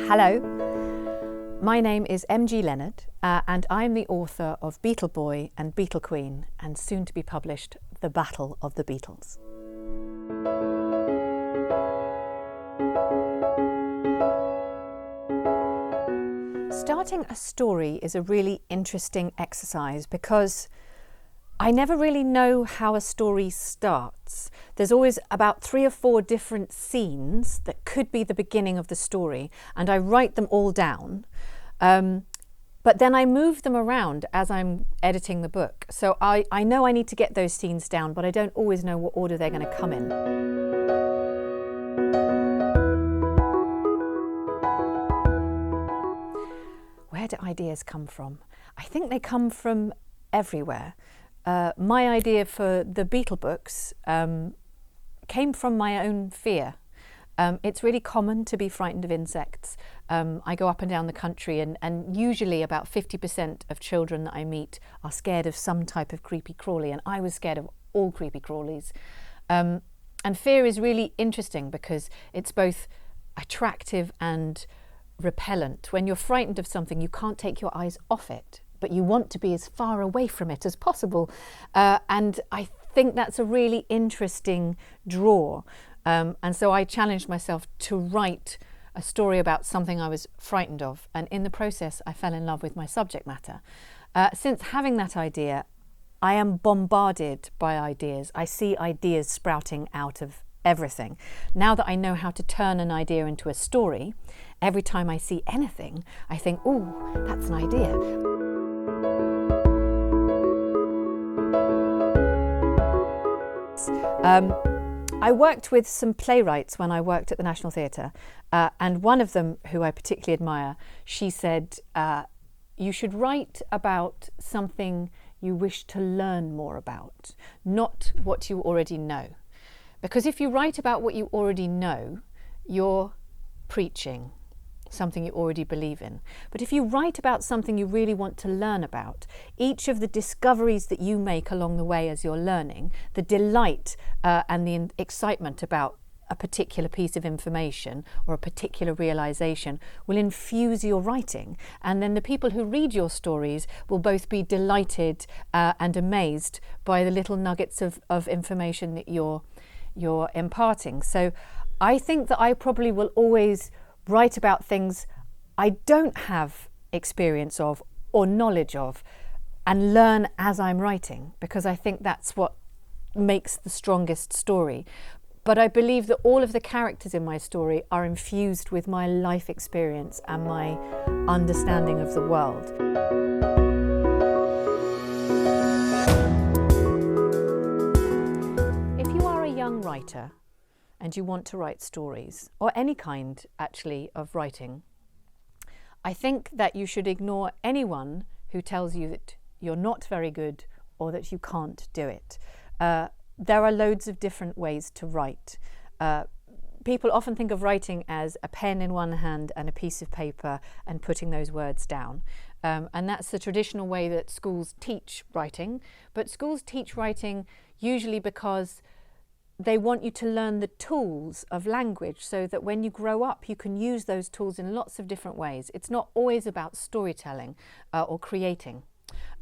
Hello, my name is MG Leonard and I'm the author of Beetle Boy and Beetle Queen, and soon to be published The Battle of the Beetles. Starting a story is a really interesting exercise because I never really know how a story starts. There's always about 3 or 4 different scenes that could be the beginning of the story, and I write them all down. But then I move them around as I'm editing the book. So I know I need to get those scenes down, but I don't always know what order they're going to come in. Where do ideas come from? I think they come from everywhere. My idea for the Beetle books came from my own fear. It's really common to be frightened of insects. I go up and down the country and usually about 50% of children that I meet are scared of some type of creepy crawly, and I was scared of all creepy crawlies. And fear is really interesting because it's both attractive and repellent. When you're frightened of something, you can't take your eyes off it, but you want to be as far away from it as possible. And I think that's a really interesting draw. And so I challenged myself to write a story about something I was frightened of. And in the process, I fell in love with my subject matter. Since having that idea, I am bombarded by ideas. I see ideas sprouting out of everything. Now that I know how to turn an idea into a story, every time I see anything, I think, oh, that's an idea. I worked with some playwrights when I worked at the National Theatre, and one of them, who I particularly admire, she said, you should write about something you wish to learn more about, not what you already know. Because if you write about what you already know, you're preaching something you already believe in. But if you write about something you really want to learn about, each of the discoveries that you make along the way as you're learning, the delight and the excitement about a particular piece of information or a particular realization will infuse your writing. And then the people who read your stories will both be delighted and amazed by the little nuggets of information that you're imparting. So I think that I probably will always write about things I don't have experience of or knowledge of, and learn as I'm writing, because I think that's what makes the strongest story. But I believe that all of the characters in my story are infused with my life experience and my understanding of the world. If you are a young writer and you want to write stories, or any kind actually of writing, I think that you should ignore anyone who tells you that you're not very good or that you can't do it. There are loads of different ways to write. People often think of writing as a pen in one hand and a piece of paper and putting those words down. And that's the traditional way that schools teach writing. But schools teach writing usually because they want you to learn the tools of language so that when you grow up you can use those tools in lots of different ways. It's not always about storytelling or creating.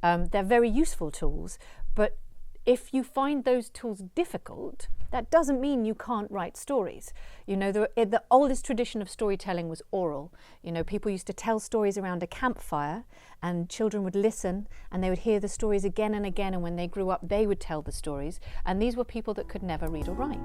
They're very useful tools, but if you find those tools difficult, that doesn't mean you can't write stories. You know, the oldest tradition of storytelling was oral. You know, people used to tell stories around a campfire and children would listen and they would hear the stories again and again, and when they grew up they would tell the stories, and these were people that could never read or write.